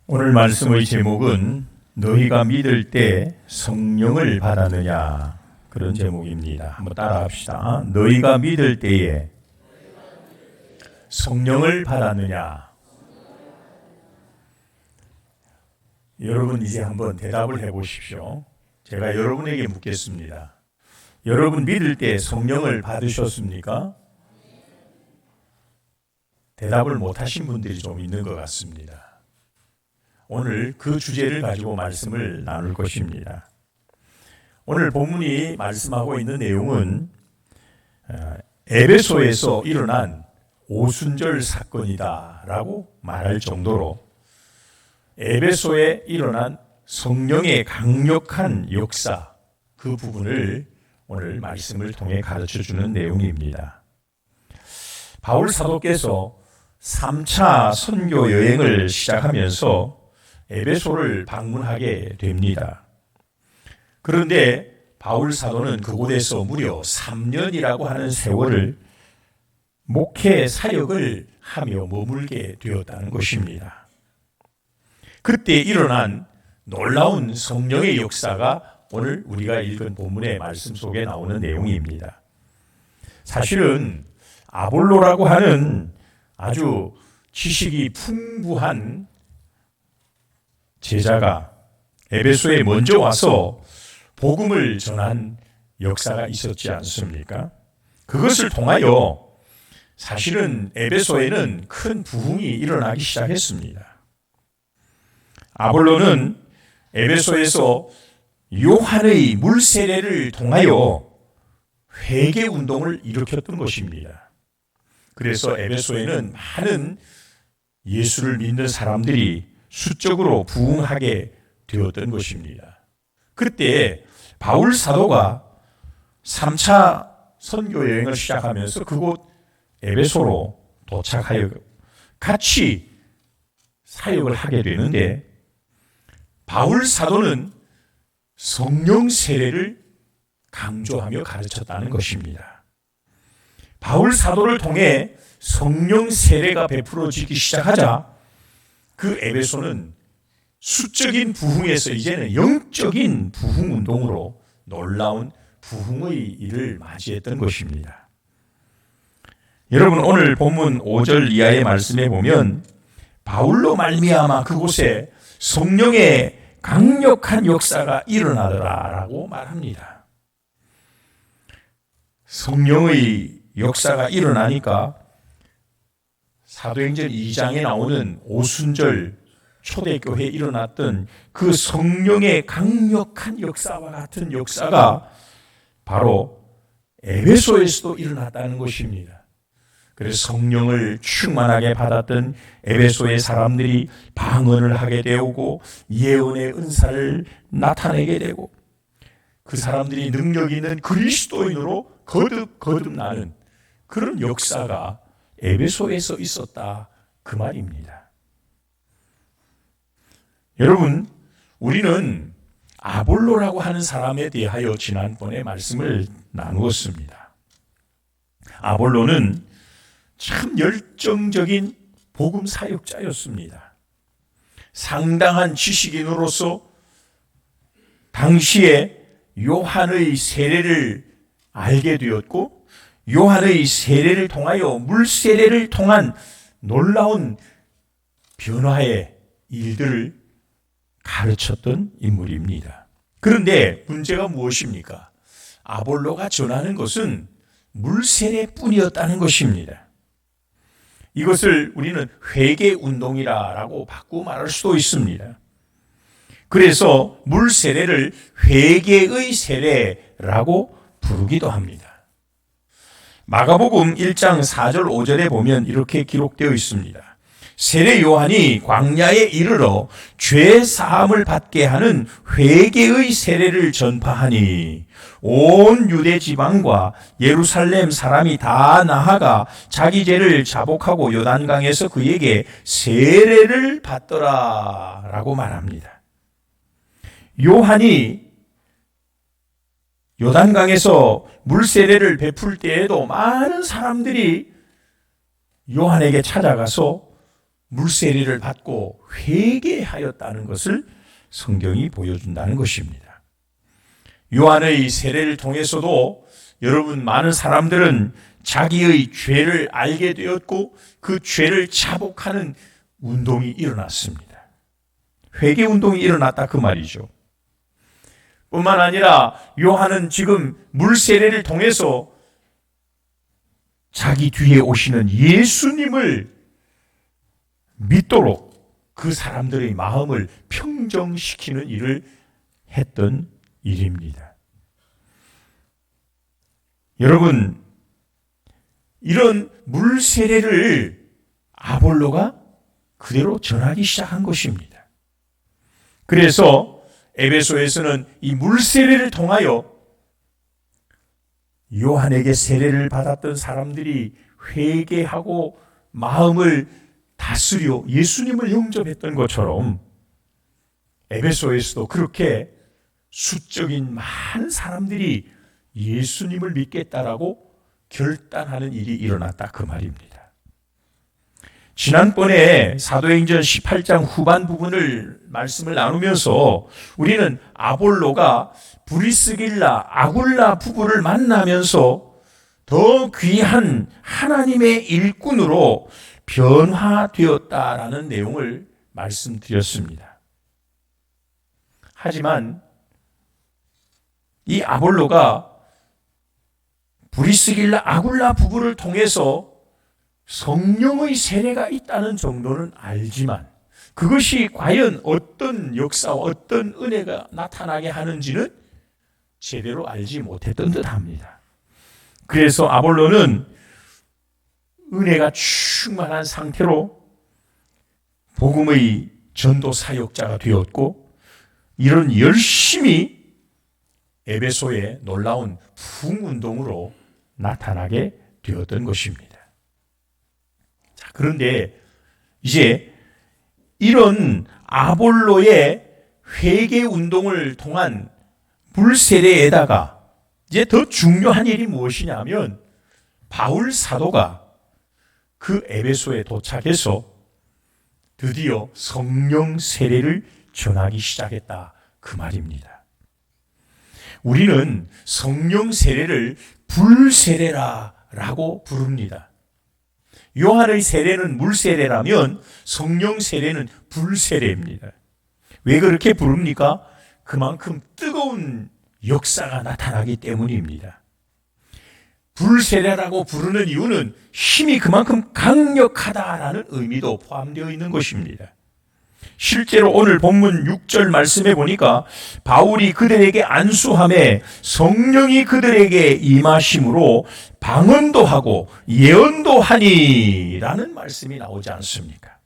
오늘 말씀의 제목은 너희가 믿을 때 성령을 받았느냐, 그런 제목입니다. 한번 따라합시다. 너희가 믿을 때에 성령을 받았느냐. 여러분 이제 한번 대답을 해보십시오. 제가 여러분에게 묻겠습니다. 여러분 믿을 때 성령을 받으셨습니까? 대답을 못하신 분들이 좀 있는 것 같습니다. 오늘 그 주제를 가지고 말씀을 나눌 것입니다. 오늘 본문이 말씀하고 있는 내용은 에베소에서 일어난 오순절 사건이다 라고 말할 정도로 에베소에 일어난 성령의 강력한 역사, 그 부분을 오늘 말씀을 통해 가르쳐주는 내용입니다. 바울 사도께서 3차 선교 여행을 시작하면서 에베소를 방문하게 됩니다. 그런데 바울 사도는 그곳에서 무려 3년이라고 하는 세월을 목회 사역을 하며 머물게 되었다는 것입니다. 그때 일어난 놀라운 성령의 역사가 오늘 우리가 읽은 본문의 말씀 속에 나오는 내용입니다. 사실은 아볼로라고 하는 아주 지식이 풍부한 제자가 에베소에 먼저 와서 복음을 전한 역사가 있었지 않습니까? 그것을 통하여 사실은 에베소에는 큰 부흥이 일어나기 시작했습니다. 아볼로는 에베소에서 요한의 물세례를 통하여 회개 운동을 일으켰던 것입니다. 그래서 에베소에는 많은 예수를 믿는 사람들이 수적으로 부흥하게 되었던 것입니다. 그때 바울 사도가 3차 선교 여행을 시작하면서 그곳 에베소로 도착하여 같이 사역을 하게 되는데, 바울 사도는 성령 세례를 강조하며 가르쳤다는 것입니다. 바울 사도를 통해 성령 세례가 베풀어지기 시작하자 그 에베소는 수적인 부흥에서 이제는 영적인 부흥 운동으로 놀라운 부흥의 일을 맞이했던 것입니다. 여러분, 오늘 본문 5절 이하의 말씀에 보면 바울로 말미암아 그곳에 성령의 강력한 역사가 일어나더라라고 말합니다. 성령의 역사가 일어나니까 사도행전 2장에 나오는 오순절 초대교회에 일어났던 그 성령의 강력한 역사와 같은 역사가 바로 에베소에서도 일어났다는 것입니다. 그래서 성령을 충만하게 받았던 에베소의 사람들이 방언을 하게 되고 예언의 은사를 나타내게 되고 그 사람들이 능력 있는 그리스도인으로 거듭나는 그런 역사가 에베소에서 있었다, 그 말입니다. 여러분, 우리는 아볼로라고 하는 사람에 대하여 지난번에 말씀을 나누었습니다. 아볼로는 참 열정적인 복음 사역자였습니다. 상당한 지식인으로서 당시에 요한의 세례를 알게 되었고, 요한의 세례를 통하여 물세례를 통한 놀라운 변화의 일들을 가르쳤던 인물입니다. 그런데 문제가 무엇입니까? 아볼로가 전하는 것은 물세례뿐이었다는 것입니다. 이것을 우리는 회개운동이라고 바꾸어 말할 수도 있습니다. 그래서 물세례를 회개의 세례라고 부르기도 합니다. 마가복음 1장 4절 5절에 보면 이렇게 기록되어 있습니다. 세례 요한이 광야에 이르러 죄 사함을 받게 하는 회개의 세례를 전파하니 온 유대 지방과 예루살렘 사람이 다 나아가 자기 죄를 자복하고 요단강에서 그에게 세례를 받더라라고 말합니다. 요한이 요단강에서 물세례를 베풀 때에도 많은 사람들이 요한에게 찾아가서 물세례를 받고 회개하였다는 것을 성경이 보여준다는 것입니다. 요한의 세례를 통해서도 여러분, 많은 사람들은 자기의 죄를 알게 되었고 그 죄를 자복하는 운동이 일어났습니다. 회개 운동이 일어났다, 그 말이죠. 뿐만 아니라 요한은 지금 물세례를 통해서 자기 뒤에 오시는 예수님을 믿도록 그 사람들의 마음을 평정시키는 일을 했던 일입니다. 여러분, 이런 물세례를 아볼로가 그대로 전하기 시작한 것입니다. 그래서 에베소에서는 이 물세례를 통하여 요한에게 세례를 받았던 사람들이 회개하고 마음을 다스려 예수님을 영접했던 것처럼 에베소에서도 그렇게 수적인 많은 사람들이 예수님을 믿겠다라고 결단하는 일이 일어났다, 그 말입니다. 지난번에 사도행전 18장 후반 부분을 말씀을 나누면서 우리는 아볼로가 브리스길라, 아굴라 부부를 만나면서 더 귀한 하나님의 일꾼으로 변화되었다라는 내용을 말씀드렸습니다. 하지만 이 아볼로가 브리스길라, 아굴라 부부를 통해서 성령의 세례가 있다는 정도는 알지만 그것이 과연 어떤 역사와 어떤 은혜가 나타나게 하는지는 제대로 알지 못했던 듯합니다. 그래서 아볼로는 은혜가 충만한 상태로 복음의 전도 사역자가 되었고, 이런 열심히 에베소의 놀라운 부흥운동으로 나타나게 되었던 것입니다. 자, 그런데 이제 이런 아볼로의 회개운동을 통한 물세례에다가 이제 더 중요한 일이 무엇이냐면 바울 사도가 그 에베소에 도착해서 드디어 성령 세례를 전하기 시작했다, 그 말입니다. 우리는 성령 세례를 불세례라고 부릅니다. 요한의 세례는 물세례라면 성령 세례는 불세례입니다. 왜 그렇게 부릅니까? 그만큼 뜨거운 역사가 나타나기 때문입니다. 불세례라고 부르는 이유는 힘이 그만큼 강력하다라는 의미도 포함되어 있는 것입니다. 실제로 오늘 본문 6절 말씀에 보니까 바울이 그들에게 안수함에 성령이 그들에게 임하심으로 방언도 하고 예언도 하니라는 말씀이 나오지 않습니까?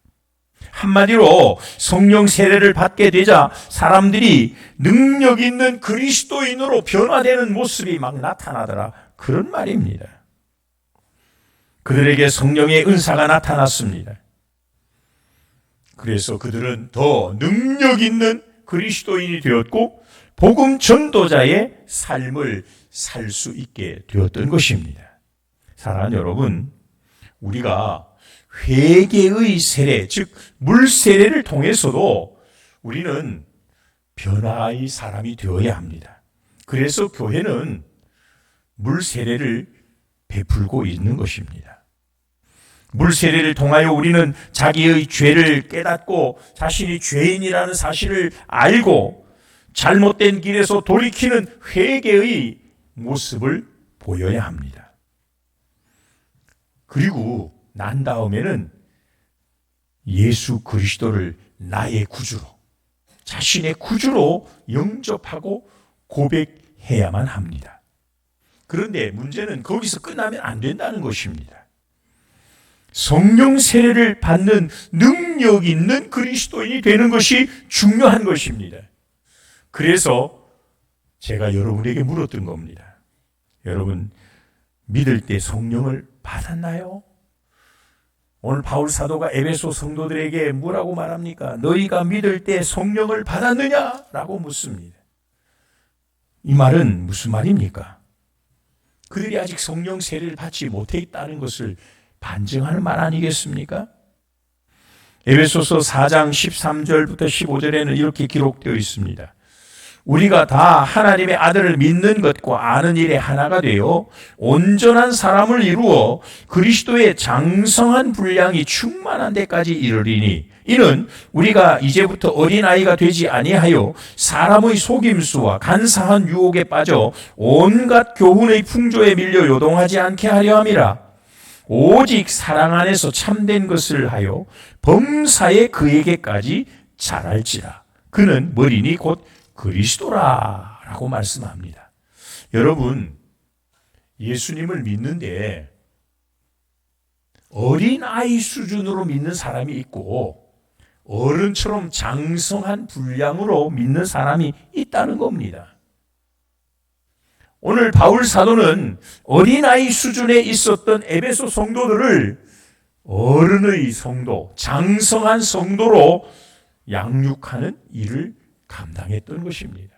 한마디로 성령 세례를 받게 되자 사람들이 능력 있는 그리스도인으로 변화되는 모습이 막 나타나더라, 그런 말입니다. 그들에게 성령의 은사가 나타났습니다. 그래서 그들은 더 능력 있는 그리스도인이 되었고 복음 전도자의 삶을 살 수 있게 되었던 것입니다. 사랑하는 여러분, 우리가 회개의 세례, 즉 물세례를 통해서도 우리는 변화의 사람이 되어야 합니다. 그래서 교회는 물세례를 베풀고 있는 것입니다. 물세례를 통하여 우리는 자기의 죄를 깨닫고 자신이 죄인이라는 사실을 알고 잘못된 길에서 돌이키는 회개의 모습을 보여야 합니다. 그리고 난 다음에는 예수 그리스도를 나의 구주로, 자신의 구주로 영접하고 고백해야만 합니다. 그런데 문제는 거기서 끝나면 안 된다는 것입니다. 성령 세례를 받는 능력 있는 그리스도인이 되는 것이 중요한 것입니다. 그래서 제가 여러분에게 물었던 겁니다. 여러분, 믿을 때 성령을 받았나요? 오늘 바울 사도가 에베소 성도들에게 뭐라고 말합니까? 너희가 믿을 때 성령을 받았느냐? 라고 묻습니다. 이 말은 무슨 말입니까? 그들이 아직 성령 세례를 받지 못했다는 것을 반증하는 말 아니겠습니까? 에베소서 4장 13절부터 15절에는 이렇게 기록되어 있습니다. 우리가 다 하나님의 아들을 믿는 것과 아는 일에 하나가 되어 온전한 사람을 이루어 그리스도의 장성한 분량이 충만한 데까지 이르리니, 이는 우리가 이제부터 어린아이가 되지 아니하여 사람의 속임수와 간사한 유혹에 빠져 온갖 교훈의 풍조에 밀려 요동하지 않게 하려 함이라. 오직 사랑 안에서 참된 것을 하여 범사에 그에게까지 자랄지라. 그는 머리니 곧 그리스도라 라고 말씀합니다. 여러분, 예수님을 믿는데 어린아이 수준으로 믿는 사람이 있고 어른처럼 장성한 분량으로 믿는 사람이 있다는 겁니다. 오늘 바울 사도는 어린아이 수준에 있었던 에베소 성도들을 어른의 성도, 장성한 성도로 양육하는 일을 감당했던 것입니다.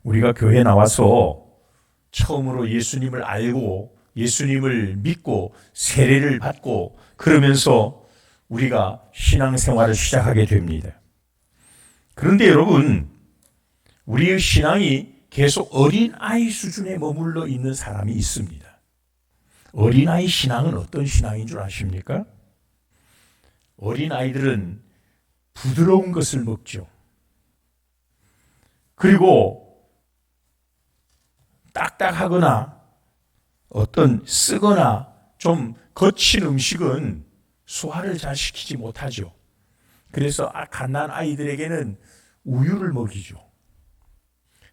우리가 교회에 나와서 처음으로 예수님을 알고 예수님을 믿고 세례를 받고 그러면서 우리가 신앙생활을 시작하게 됩니다. 그런데 여러분, 우리의 신앙이 계속 어린아이 수준에 머물러 있는 사람이 있습니다. 어린아이 신앙은 어떤 신앙인 줄 아십니까? 어린아이들은 부드러운 것을 먹죠. 그리고 딱딱하거나 어떤 쓰거나 좀 거친 음식은 소화를 잘 시키지 못하죠. 그래서 갓난 아이들에게는 우유를 먹이죠.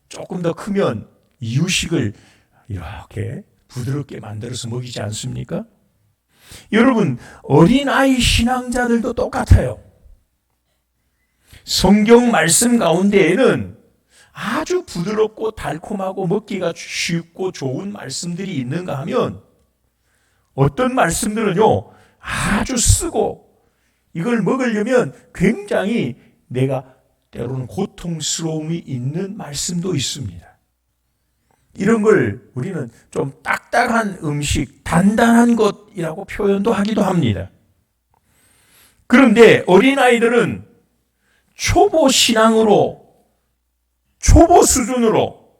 조금 더 크면 이유식을 이렇게 부드럽게 만들어서 먹이지 않습니까? 여러분, 어린아이 신앙자들도 똑같아요. 성경 말씀 가운데에는 아주 부드럽고 달콤하고 먹기가 쉽고 좋은 말씀들이 있는가 하면 어떤 말씀들은요, 아주 쓰고 이걸 먹으려면 굉장히 내가 때로는 고통스러움이 있는 말씀도 있습니다. 이런 걸 우리는 좀 딱딱한 음식, 단단한 것이라고 표현도 하기도 합니다. 그런데 어린아이들은 초보 신앙으로, 초보 수준으로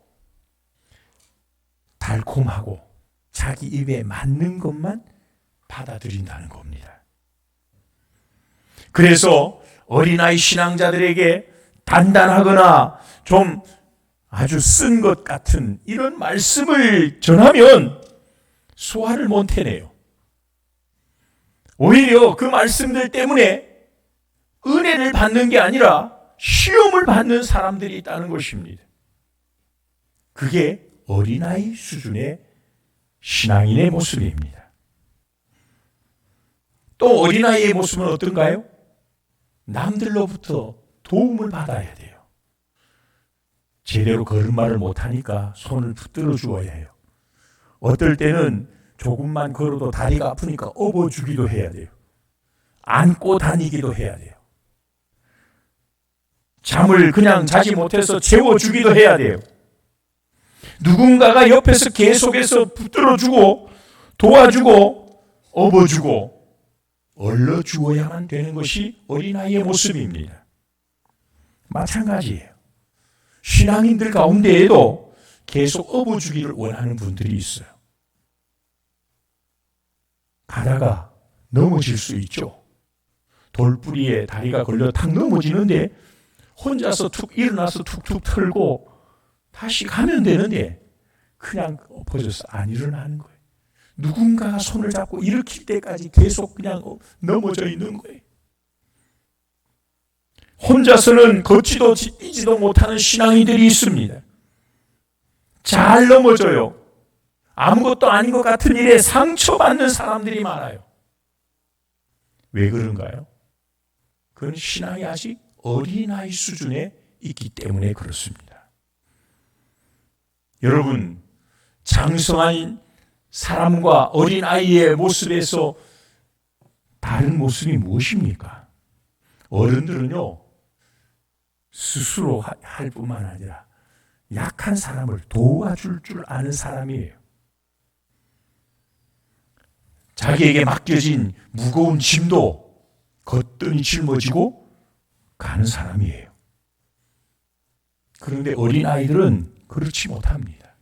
달콤하고 자기 입에 맞는 것만 받아들인다는 겁니다. 그래서 어린아이 신앙자들에게 단단하거나 좀 아주 쓴 것 같은 이런 말씀을 전하면 소화를 못 해내요. 오히려 그 말씀들 때문에 은혜를 받는 게 아니라 시험을 받는 사람들이 있다는 것입니다. 그게 어린아이 수준의 신앙인의 모습입니다. 또 어린아이의 모습은 어떤가요? 남들로부터 도움을 받아야 돼요. 제대로 걸음마를 못하니까 손을 붙들어 주어야 해요. 어떨 때는 조금만 걸어도 다리가 아프니까 업어주기도 해야 돼요. 안고 다니기도 해야 돼요. 잠을 그냥 자지 못해서 재워주기도 해야 돼요. 누군가가 옆에서 계속해서 붙들어주고 도와주고 업어주고 얼러주어야만 되는 것이 어린아이의 모습입니다. 마찬가지예요. 신앙인들 가운데에도 계속 업어주기를 원하는 분들이 있어요. 가다가 넘어질 수 있죠. 돌뿌리에 다리가 걸려 탁 넘어지는데 혼자서 툭 일어나서 툭툭 털고 다시 가면 되는데 그냥 엎어져서 안 일어나는 거예요. 누군가가 손을 잡고 일으킬 때까지 계속 그냥 넘어져 있는 거예요. 혼자서는 걷지도 뛰지도 못하는 신앙이들이 있습니다. 잘 넘어져요. 아무것도 아닌 것 같은 일에 상처받는 사람들이 많아요. 왜 그런가요? 그건 신앙이 아직 어린아이 수준에 있기 때문에 그렇습니다. 여러분, 장성한 사람과 어린아이의 모습에서 다른 모습이 무엇입니까? 어른들은요, 스스로 할 뿐만 아니라 약한 사람을 도와줄 줄 아는 사람이에요. 자기에게 맡겨진 무거운 짐도 거뜬히 짊어지고 가는 사람이에요. 그런데 어린아이들은 그렇지 못합니다.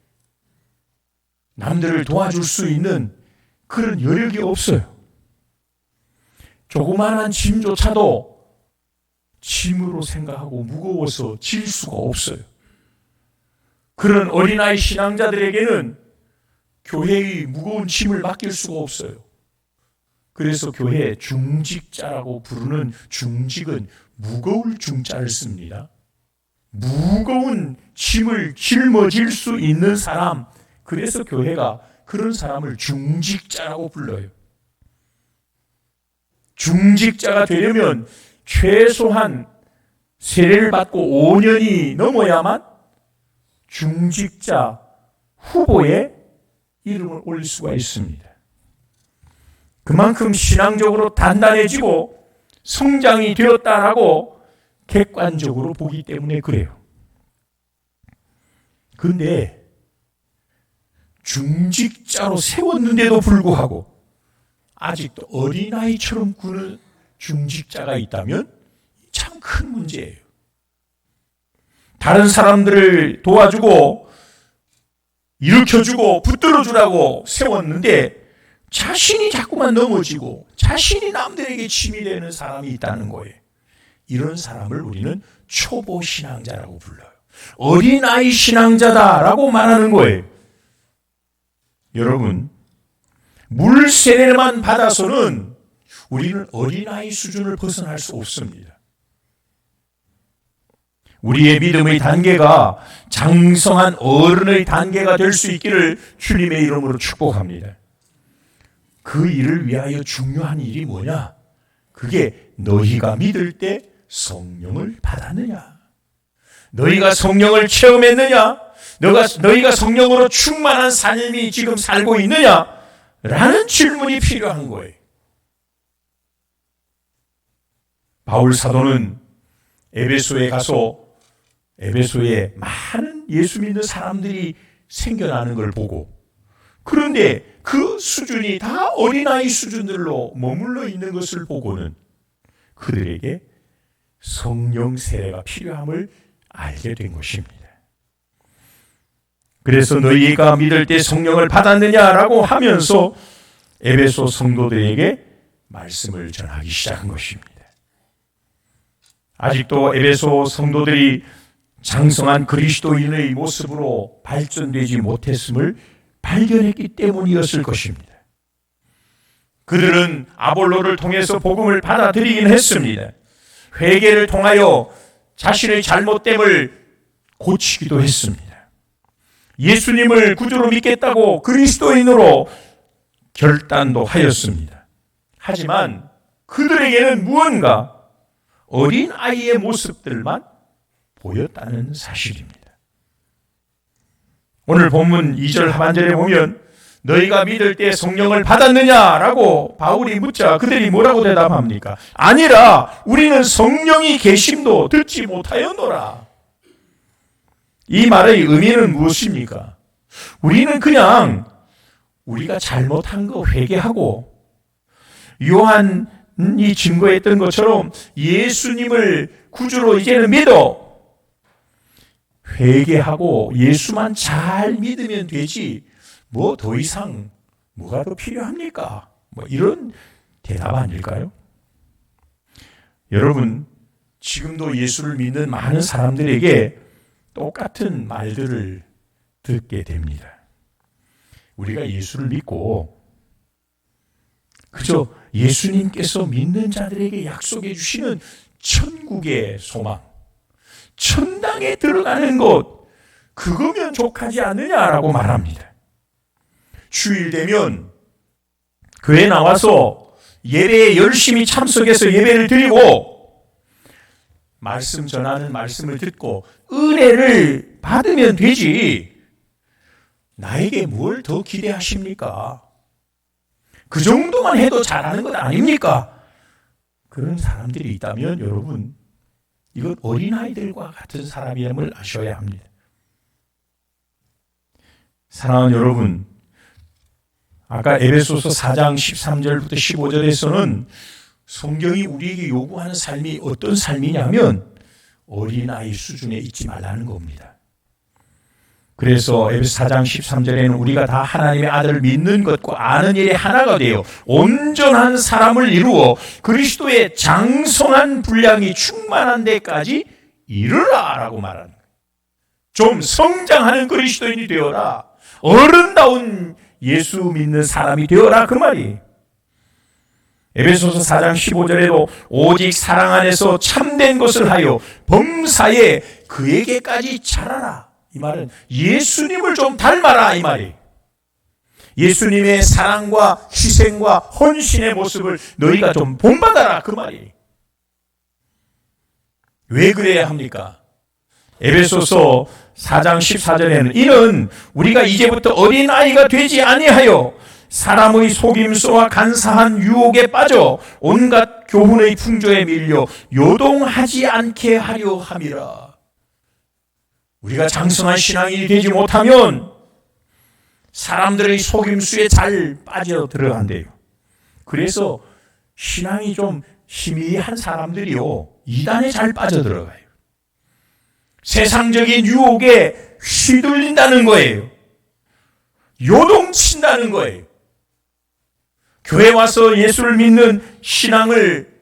남들을 도와줄 수 있는 그런 여력이 없어요. 조그마한 짐조차도 짐으로 생각하고 무거워서 질 수가 없어요. 그런 어린아이 신앙자들에게는 교회의 무거운 짐을 맡길 수가 없어요. 그래서 교회 중직자라고 부르는 중직은 무거울 중자를 씁니다. 무거운 짐을 짊어질 수 있는 사람, 그래서 교회가 그런 사람을 중직자라고 불러요. 중직자가 되려면 최소한 세례를 받고 5년이 넘어야만 중직자 후보에 이름을 올릴 수가 있습니다. 그만큼 신앙적으로 단단해지고 성장이 되었다라고 객관적으로 보기 때문에 그래요. 그런데 중직자로 세웠는데도 불구하고 아직도 어린아이처럼 구는 중직자가 있다면 참 큰 문제예요. 다른 사람들을 도와주고 일으켜주고 붙들어주라고 세웠는데 자신이 자꾸만 넘어지고 자신이 남들에게 짐이 되는 사람이 있다는 거예요. 이런 사람을 우리는 초보 신앙자라고 불러요. 어린아이 신앙자다라고 말하는 거예요. 여러분, 물 세례만 받아서는 우리는 어린아이 수준을 벗어날 수 없습니다. 우리의 믿음의 단계가 장성한 어른의 단계가 될 수 있기를 주님의 이름으로 축복합니다. 그 일을 위하여 중요한 일이 뭐냐? 그게 너희가 믿을 때 성령을 받았느냐? 너희가 성령을 체험했느냐? 너희가 성령으로 충만한 삶이 지금 살고 있느냐? 라는 질문이 필요한 거예요. 바울 사도는 에베소에 가서 에베소에 많은 예수 믿는 사람들이 생겨나는 걸 보고, 그런데 그 수준이 다 어린아이 수준들로 머물러 있는 것을 보고는 그들에게 성령 세례가 필요함을 알게 된 것입니다. 그래서 너희가 믿을 때 성령을 받았느냐라고 하면서 에베소 성도들에게 말씀을 전하기 시작한 것입니다. 아직도 에베소 성도들이 장성한 그리스도인의 모습으로 발전되지 못했음을 발견했기 때문이었을 것입니다. 그들은 아볼로를 통해서 복음을 받아들이긴 했습니다. 회개를 통하여 자신의 잘못됨을 고치기도 했습니다. 예수님을 구주로 믿겠다고 그리스도인으로 결단도 하였습니다. 하지만 그들에게는 무언가 어린아이의 모습들만 보였다는 사실입니다. 오늘 본문 2절 하반절에 보면 너희가 믿을 때 성령을 받았느냐라고 바울이 묻자 그들이 뭐라고 대답합니까? 아니라 우리는 성령이 계심도 듣지 못하였노라. 이 말의 의미는 무엇입니까? 우리는 그냥 우리가 잘못한 거 회개하고 요한이 증거했던 것처럼 예수님을 구주로 이제는 믿어 회개하고 예수만 잘 믿으면 되지 뭐 더 이상 뭐가 더 필요합니까? 뭐 이런 대답 아닐까요? 여러분, 지금도 예수를 믿는 많은 사람들에게 똑같은 말들을 듣게 됩니다. 우리가 예수를 믿고 그저 예수님께서 믿는 자들에게 약속해 주시는 천국의 소망, 천당에 들어가는 것, 그거면 족하지 않느냐라고 말합니다. 주일 되면 교회 나와서 예배에 열심히 참석해서 예배를 드리고 말씀 전하는 말씀을 듣고 은혜를 받으면 되지 나에게 뭘 더 기대하십니까? 그 정도만 해도 잘하는 것 아닙니까? 그런 사람들이 있다면 여러분, 이건 어린아이들과 같은 사람임을 아셔야 합니다. 사랑하는 여러분, 아까 에베소서 4장 13절부터 15절에서는 성경이 우리에게 요구하는 삶이 어떤 삶이냐면 어린아이 수준에 있지 말라는 겁니다. 그래서 에베소 4장 13절에는 우리가 다 하나님의 아들을 믿는 것과 아는 일에 하나가 되어 온전한 사람을 이루어 그리스도의 장성한 분량이 충만한 데까지 이르라 라고 말하는 거예요. 좀 성장하는 그리스도인이 되어라. 어른다운 예수 믿는 사람이 되어라 그 말이. 에베소서 4장 15절에도 오직 사랑 안에서 참된 것을 하여 범사에 그에게까지 자라라. 이 말은 예수님을 좀 닮아라 이 말이. 예수님의 사랑과 희생과 헌신의 모습을 너희가 좀 본받아라 그 말이. 왜 그래야 합니까? 에베소서 4장 14절에는 이는 우리가 이제부터 어린아이가 되지 아니하여 사람의 속임수와 간사한 유혹에 빠져 온갖 교훈의 풍조에 밀려 요동하지 않게 하려 함이라. 우리가 장성한 신앙인이 되지 못하면 사람들의 속임수에 잘 빠져 들어간대요. 그래서 신앙이 좀 희미한 사람들이요, 이단에 잘 빠져들어가요. 세상적인 유혹에 휘둘린다는 거예요. 요동친다는 거예요. 교회 와서 예수를 믿는 신앙을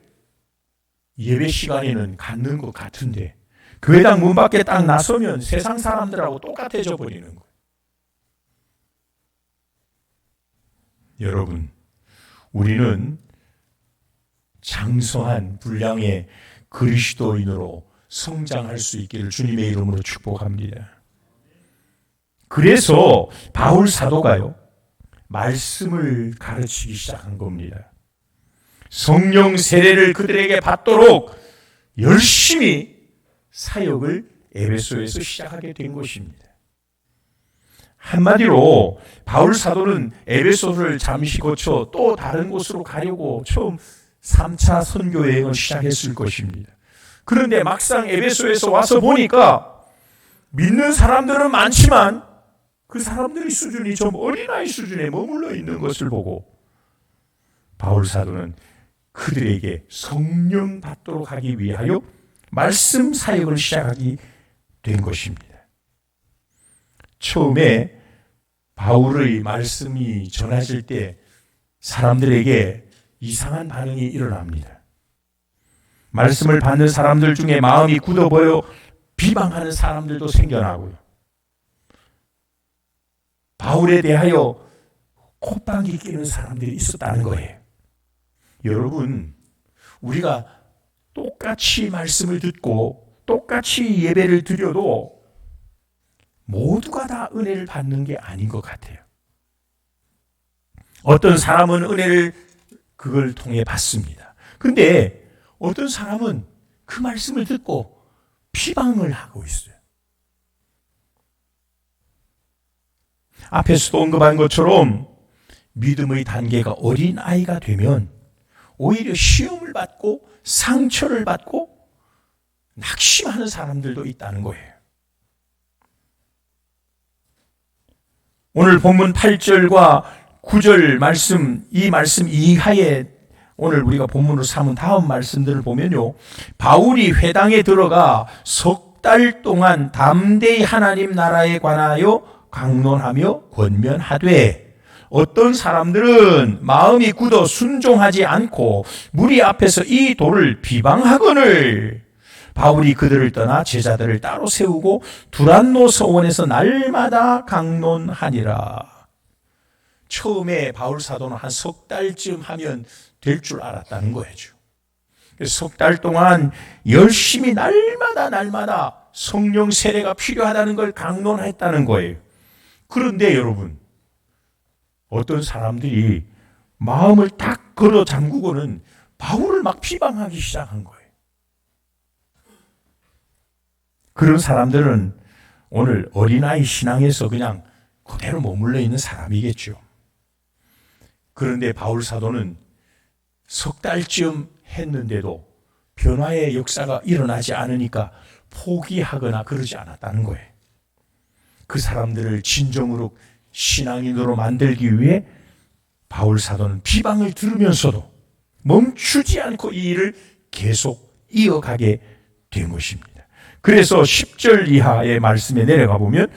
예배 시간에는 갖는 것 같은데 교회당 문 밖에 딱 나서면 세상 사람들하고 똑같아져 버리는 거예요. 여러분, 우리는 장성한 분량의 그리스도인으로 성장할 수 있기를 주님의 이름으로 축복합니다. 그래서 바울 사도가요, 말씀을 가르치기 시작한 겁니다. 성령 세례를 그들에게 받도록 열심히 사역을 에베소에서 시작하게 된 것입니다. 한마디로 바울 사도는 에베소를 잠시 거쳐 또 다른 곳으로 가려고 처음 3차 선교 여행을 시작했을 것입니다. 그런데 막상 에베소에서 와서 보니까 믿는 사람들은 많지만 그 사람들의 수준이 좀 어린아이 수준에 머물러 있는 것을 보고 바울 사도는 그들에게 성령 받도록 하기 위하여 말씀 사역을 시작하게 된 것입니다. 처음에 바울의 말씀이 전해질 때 사람들에게 이상한 반응이 일어납니다. 말씀을 받는 사람들 중에 마음이 굳어 보여 비방하는 사람들도 생겨나고요. 바울에 대하여 콧방귀 끼는 사람들이 있었다는 거예요. 여러분, 우리가 똑같이 말씀을 듣고 똑같이 예배를 드려도 모두가 다 은혜를 받는 게 아닌 것 같아요. 어떤 사람은 은혜를 그걸 통해 받습니다. 근데 어떤 사람은 그 말씀을 듣고 비방을 하고 있어요. 앞에서도 언급한 것처럼 믿음의 단계가 어린아이가 되면 오히려 시험을 받고 상처를 받고 낙심하는 사람들도 있다는 거예요. 오늘 본문 8절과 9절 말씀, 이 말씀 이하에 오늘 우리가 본문으로 삼은 다음 말씀들을 보면요, 바울이 회당에 들어가 석 달 동안 담대히 하나님 나라에 관하여 강론하며 권면하되 어떤 사람들은 마음이 굳어 순종하지 않고 무리 앞에서 이 도를 비방하거늘 바울이 그들을 떠나 제자들을 따로 세우고 두란노 서원에서 날마다 강론하니라. 처음에 바울 사도는 한 석 달쯤 하면 될 줄 알았다는 거죠. 석 달 동안 열심히 날마다 성령 세례가 필요하다는 걸 강론했다는 거예요. 그런데 여러분, 어떤 사람들이 마음을 딱 걸어 잠그고는 바울을 막 비방하기 시작한 거예요. 그런 사람들은 오늘 어린아이 신앙에서 그냥 그대로 머물러 있는 사람이겠죠. 그런데 바울 사도는 석 달쯤 했는데도 변화의 역사가 일어나지 않으니까 포기하거나 그러지 않았다는 거예요. 그 사람들을 진정으로 신앙인으로 만들기 위해 바울 사도는 비방을 들으면서도 멈추지 않고 이 일을 계속 이어가게 된 것입니다. 그래서 10절 이하의 말씀에 내려가 보면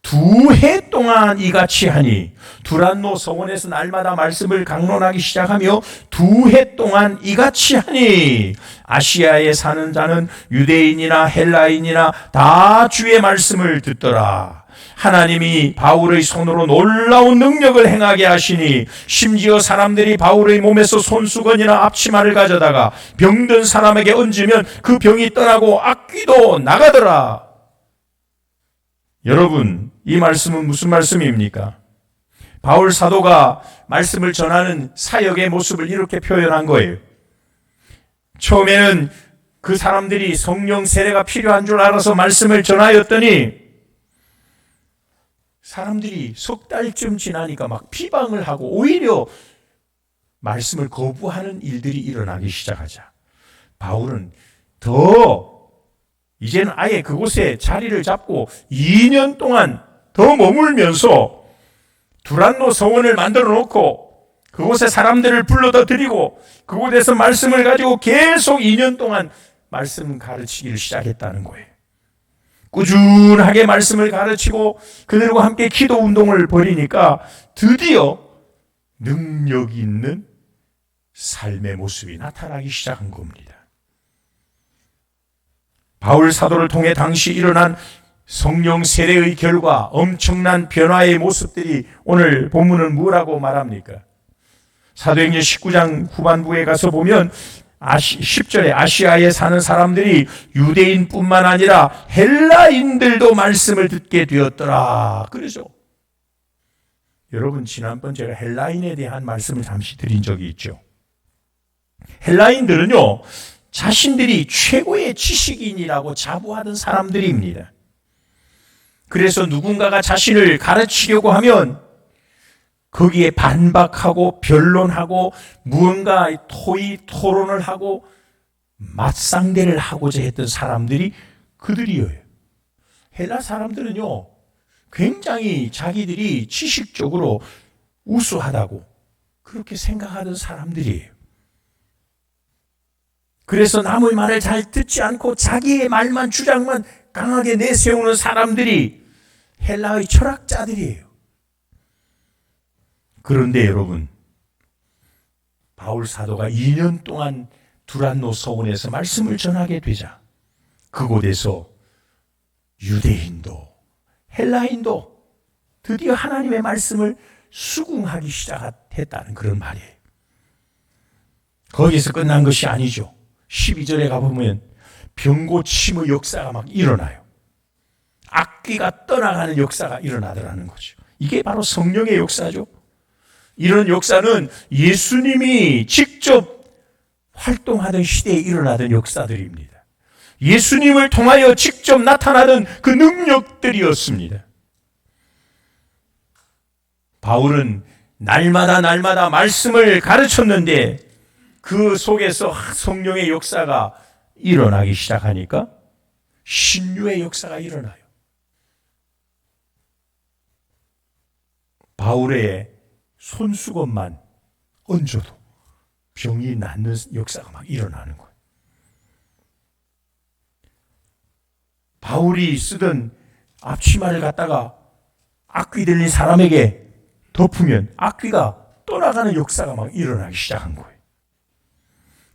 2해 동안 이같이 하니, 두란노 서원에서 날마다 말씀을 강론하기 시작하며 2해 동안 이같이 하니 아시아에 사는 자는 유대인이나 헬라인이나 다 주의 말씀을 듣더라. 하나님이 바울의 손으로 놀라운 능력을 행하게 하시니 심지어 사람들이 바울의 몸에서 손수건이나 앞치마를 가져다가 병든 사람에게 얹으면 그 병이 떠나고 악귀도 나가더라. 여러분, 이 말씀은 무슨 말씀입니까? 바울 사도가 말씀을 전하는 사역의 모습을 이렇게 표현한 거예요. 처음에는 그 사람들이 성령 세례가 필요한 줄 알아서 말씀을 전하였더니 사람들이 석 달쯤 지나니까 막 비방을 하고 오히려 말씀을 거부하는 일들이 일어나기 시작하자 바울은 이제는 아예 그곳에 자리를 잡고 2년 동안 더 머물면서 두란노 서원을 만들어 놓고 그곳에 사람들을 불러다 드리고 그곳에서 말씀을 가지고 계속 2년 동안 말씀 가르치기를 시작했다는 거예요. 꾸준하게 말씀을 가르치고 그들과 함께 기도 운동을 벌이니까 드디어 능력 있는 삶의 모습이 나타나기 시작한 겁니다. 바울 사도를 통해 당시 일어난 성령 세례의 결과 엄청난 변화의 모습들이 오늘 본문은 뭐라고 말합니까? 사도행전 19장 후반부에 가서 보면 10절에 아시아에 사는 사람들이 유대인뿐만 아니라 헬라인들도 말씀을 듣게 되었더라. 그러죠. 여러분, 지난번 제가 헬라인에 대한 말씀을 잠시 드린 적이 있죠. 헬라인들은요, 자신들이 최고의 지식인이라고 자부하던 사람들입니다. 그래서 누군가가 자신을 가르치려고 하면 거기에 반박하고 변론하고 무언가 토론을 하고 맞상대를 하고자 했던 사람들이 그들이에요. 헬라 사람들은요, 굉장히 자기들이 지식적으로 우수하다고 그렇게 생각하던 사람들이에요. 그래서 남의 말을 잘 듣지 않고 자기의 말만 주장만 강하게 내세우는 사람들이 헬라의 철학자들이에요. 그런데 여러분, 바울 사도가 2년 동안 두란노 서원에서 말씀을 전하게 되자 그곳에서 유대인도 헬라인도 드디어 하나님의 말씀을 수긍하기 시작했다는 그런 말이에요. 거기서 끝난 것이 아니죠. 12절에 가보면 병고침의 역사가 막 일어나요. 악귀가 떠나가는 역사가 일어나더라는 거죠. 이게 바로 성령의 역사죠. 이런 역사는 예수님이 직접 활동하던 시대에 일어나던 역사들입니다. 예수님을 통하여 직접 나타나던 그 능력들이었습니다. 바울은 날마다 말씀을 가르쳤는데 그 속에서 성령의 역사가 일어나기 시작하니까 신유의 역사가 일어나요. 바울의 손수건만 얹어도 병이 낫는 역사가 막 일어나는 거예요. 바울이 쓰던 앞치마를 갖다가 악귀 들린 사람에게 덮으면 악귀가 떠나가는 역사가 막 일어나기 시작한 거예요.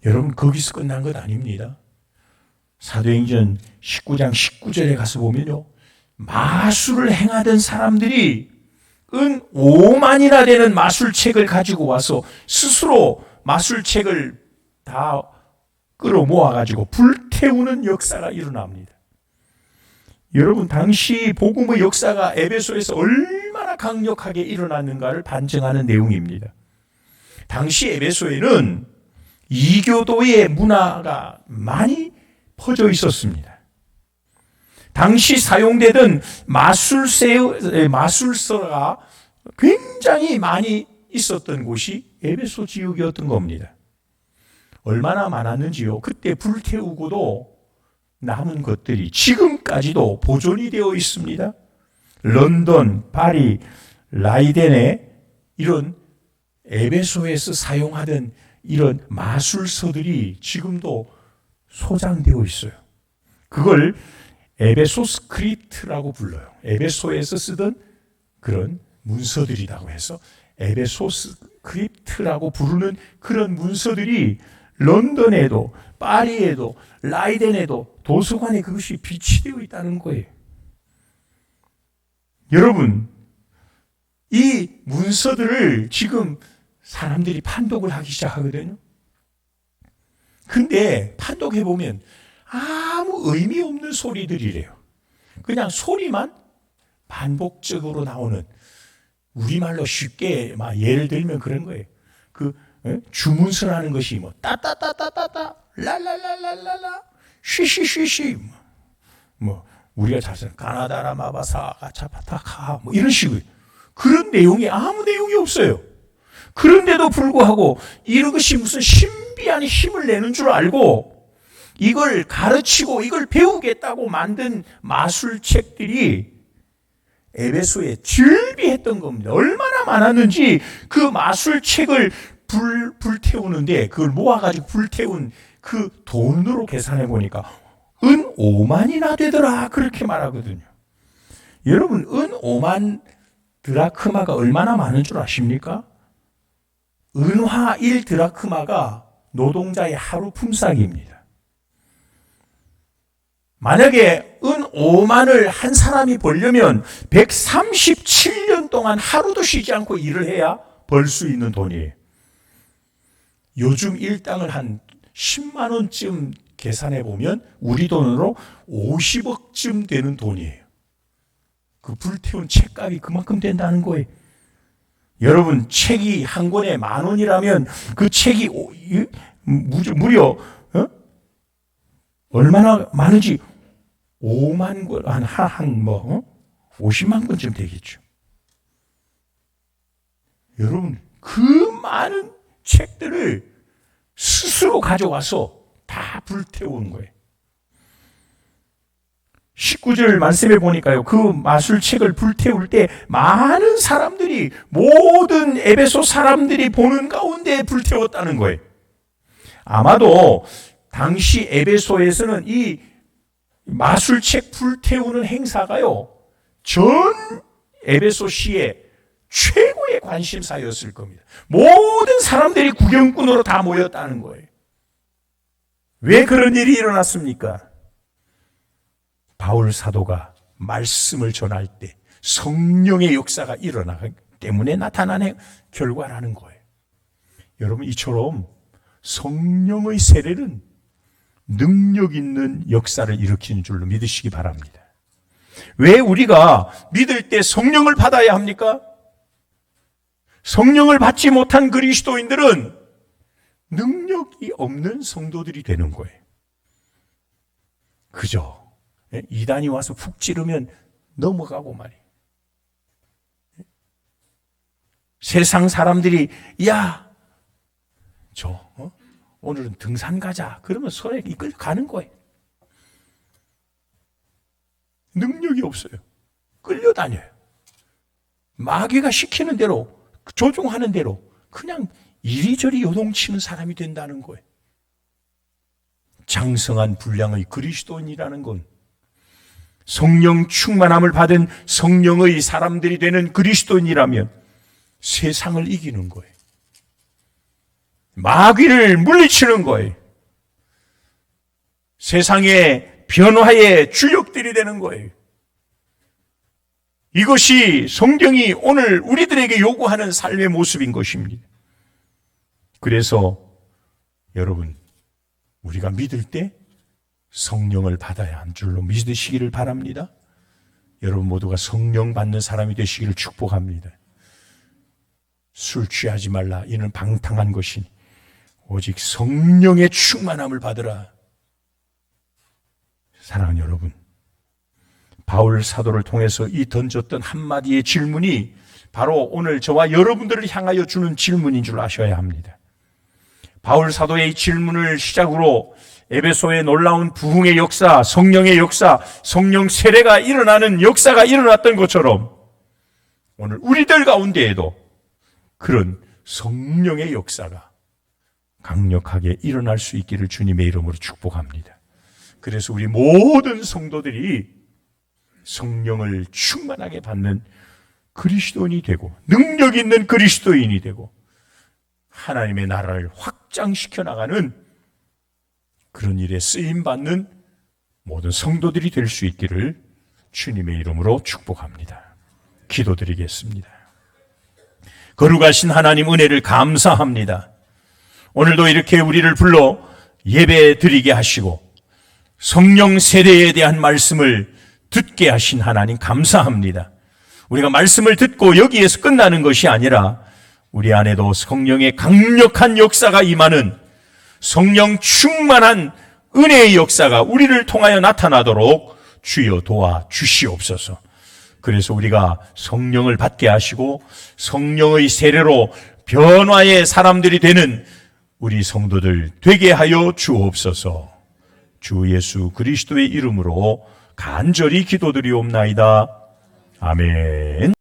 여러분, 거기서 끝난 것 아닙니다. 사도행전 19장 19절에 가서 보면요, 마술을 행하던 사람들이 은 5만이나 되는 마술책을 가지고 와서 스스로 마술책을 다 끌어모아가지고 불태우는 역사가 일어납니다. 여러분, 당시 복음의 역사가 에베소에서 얼마나 강력하게 일어났는가를 반증하는 내용입니다. 당시 에베소에는 이교도의 문화가 많이 퍼져 있었습니다. 당시 사용되던 마술서가 굉장히 많이 있었던 곳이 에베소 지역이었던 겁니다. 얼마나 많았는지요. 그때 불태우고도 남은 것들이 지금까지도 보존이 되어 있습니다. 런던, 파리, 라이덴에 이런 에베소에서 사용하던 이런 마술서들이 지금도 소장되어 있어요. 그걸 에베소 스크립트라고 불러요. 에베소에서 쓰던 그런 문서들이라고 해서 에베소 스크립트라고 부르는 그런 문서들이 런던에도 파리에도 라이덴에도 도서관에 그것이 비치되어 있다는 거예요. 여러분, 이 문서들을 지금 사람들이 판독을 하기 시작하거든요. 근데 판독해보면 아무 의미 없는 소리들이래요. 그냥 소리만 반복적으로 나오는, 우리말로 쉽게 막 예를 들면 그런 거예요. 그 주문서라는 것이 뭐 따따따따따따 랄랄랄랄랄라 쉬쉬쉬쉬 뭐 우리가 잘 쓰는 가나다라 마바사 가차파타카 뭐 이런 식의 그런 내용이 아무 내용이 없어요. 그런데도 불구하고 이것이 무슨 신비한 힘을 내는 줄 알고 이걸 가르치고 이걸 배우겠다고 만든 마술책들이 에베소에 즐비했던 겁니다. 얼마나 많았는지 그 마술책을 불태우는데 그걸 모아가지고 불태운 그 돈으로 계산해 보니까 은 5만이나 되더라 그렇게 말하거든요. 여러분 은 5만 드라크마가 얼마나 많은 줄 아십니까? 은화 1 드라크마가 노동자의 하루 품삯입니다. 만약에 은 5만을 한 사람이 벌려면 137년 동안 하루도 쉬지 않고 일을 해야 벌 수 있는 돈이에요. 요즘 일당을 한 10만 원쯤 계산해 보면 우리 돈으로 50억쯤 되는 돈이에요. 그 불태운 책값이 그만큼 된다는 거예요. 여러분 책이 한 권에 10,000원이라면 그 책이 무려 얼마나 많은지 5만 권, 한 50만 권쯤 되겠죠. 여러분, 그 많은 책들을 스스로 가져와서 다 불태우는 거예요. 19절 말씀해 보니까요, 그 마술책을 불태울 때 많은 사람들이, 모든 에베소 사람들이 보는 가운데 불태웠다는 거예요. 아마도 당시 에베소에서는 이 마술책 불태우는 행사가요, 전 에베소시의 최고의 관심사였을 겁니다. 모든 사람들이 구경꾼으로 다 모였다는 거예요. 왜 그런 일이 일어났습니까? 바울 사도가 말씀을 전할 때 성령의 역사가 일어나기 때문에 나타나는 결과라는 거예요. 여러분, 이처럼 성령의 세례는 능력 있는 역사를 일으키는 줄로 믿으시기 바랍니다. 왜 우리가 믿을 때 성령을 받아야 합니까? 성령을 받지 못한 그리스도인들은 능력이 없는 성도들이 되는 거예요. 그죠? 이단이 와서 푹 찌르면 넘어가고 말이에요. 세상 사람들이 오늘은 등산 가자. 그러면 손에 이끌 가는 거예요. 능력이 없어요. 끌려다녀요. 마귀가 시키는 대로, 조종하는 대로 그냥 이리저리 요동치는 사람이 된다는 거예요. 장성한 분량의 그리스도인이라는 건 성령 충만함을 받은 성령의 사람들이 되는 그리스도인이라면 세상을 이기는 거예요. 마귀를 물리치는 거예요. 세상의 변화의 주역들이 되는 거예요. 이것이 성경이 오늘 우리들에게 요구하는 삶의 모습인 것입니다. 그래서 여러분, 우리가 믿을 때 성령을 받아야 한 줄로 믿으시기를 바랍니다. 여러분 모두가 성령 받는 사람이 되시기를 축복합니다. 술 취하지 말라. 이는 방탕한 것이니 오직 성령의 충만함을 받으라. 사랑하는 여러분, 바울 사도를 통해서 이 던졌던 한마디의 질문이 바로 오늘 저와 여러분들을 향하여 주는 질문인 줄 아셔야 합니다. 바울 사도의 이 질문을 시작으로 에베소의 놀라운 부흥의 역사, 성령의 역사, 성령 세례가 일어나는 역사가 일어났던 것처럼 오늘 우리들 가운데에도 그런 성령의 역사가 강력하게 일어날 수 있기를 주님의 이름으로 축복합니다. 그래서 우리 모든 성도들이 성령을 충만하게 받는 그리스도인이 되고 능력 있는 그리스도인이 되고 하나님의 나라를 확장시켜 나가는 그런 일에 쓰임받는 모든 성도들이 될 수 있기를 주님의 이름으로 축복합니다. 기도드리겠습니다. 거룩하신 하나님, 은혜를 감사합니다. 오늘도 이렇게 우리를 불러 예배 드리게 하시고 성령 세례에 대한 말씀을 듣게 하신 하나님 감사합니다. 우리가 말씀을 듣고 여기에서 끝나는 것이 아니라 우리 안에도 성령의 강력한 역사가 임하는 성령 충만한 은혜의 역사가 우리를 통하여 나타나도록 주여 도와 주시옵소서. 그래서 우리가 성령을 받게 하시고 성령의 세례로 변화의 사람들이 되는 우리 성도들 되게 하여 주옵소서. 주 예수 그리스도의 이름으로 간절히 기도드리옵나이다. 아멘.